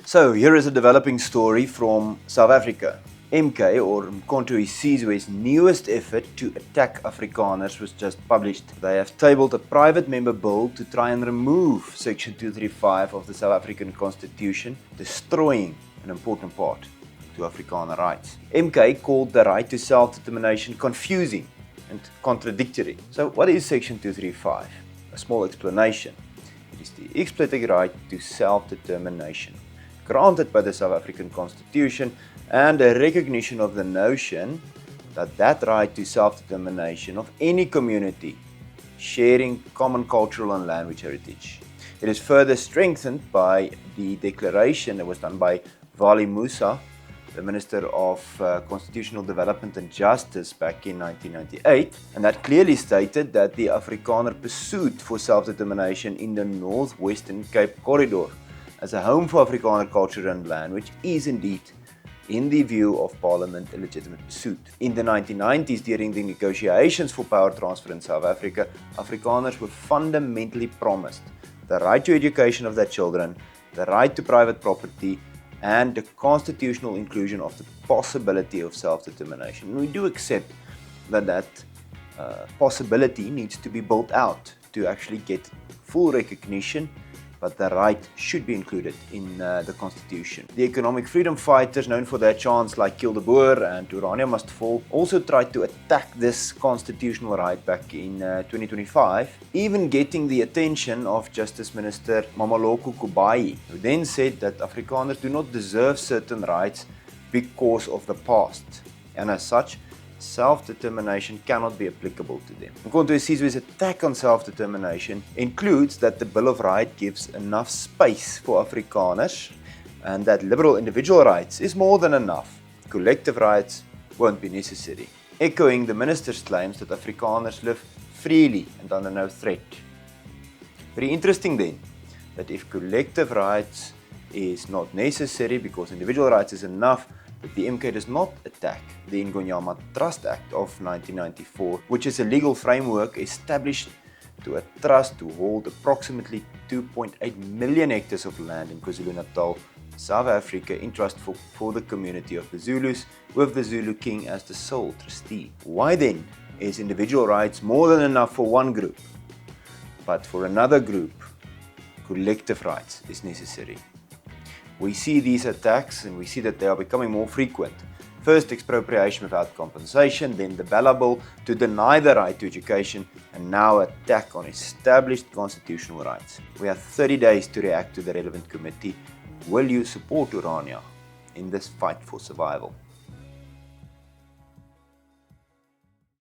So here is a developing story from South Africa. MK, or Mkhonto Isizwe's newest effort to attack Afrikaners was just published. They have tabled a private member bill to try and remove Section 235 of the South African Constitution, destroying an important part to Afrikaner rights. MK called the right to self-determination confusing and contradictory. So what is Section 235? A small explanation. It is the explicit right to self-determination, granted by the South African Constitution, and a recognition of the notion that that right to self-determination of any community sharing common cultural and language heritage. It is further strengthened by the declaration that was done by Vali Musa, the Minister of Constitutional Development and Justice back in 1998, and that clearly stated that the Afrikaner pursuit for self-determination in the Northwestern Cape Corridor as a home for Afrikaner culture and language is indeed, in the view of Parliament, a legitimate pursuit. In the 1990s, during the negotiations for power transfer in South Africa, Afrikaners were fundamentally promised the right to education of their children, the right to private property, and the constitutional inclusion of the possibility of self-determination. We do accept that possibility needs to be built out to actually get full recognition, but the right should be included in the Constitution. The economic freedom fighters, known for their chants like Kill the Boer and Orania must fall, also tried to attack this constitutional right back in 2025, even getting the attention of Justice Minister Mameloko Kubayi, who then said that Afrikaners do not deserve certain rights because of the past, and as such, self-determination cannot be applicable to them. Mkhonto Isizwe's attack on self-determination includes that the Bill of Rights gives enough space for Afrikaners and that liberal individual rights is more than enough. Collective rights won't be necessary, echoing the minister's claims that Afrikaners live freely and under no threat. Very interesting then, that if collective rights is not necessary because individual rights is enough, that the MK does not attack the Ingonyama Trust Act of 1994, which is a legal framework established to a trust to hold approximately 2.8 million hectares of land in KwaZulu-Natal, South Africa, in trust for the community of the Zulus, with the Zulu King as the sole trustee. Why then is individual rights more than enough for one group, but for another group, collective rights is necessary? We see these attacks and we see that they are becoming more frequent. First, expropriation without compensation, then the Bella Bill to deny the right to education, and now attack on established constitutional rights. We have 30 days to react to the relevant committee. Will you support Orania in this fight for survival?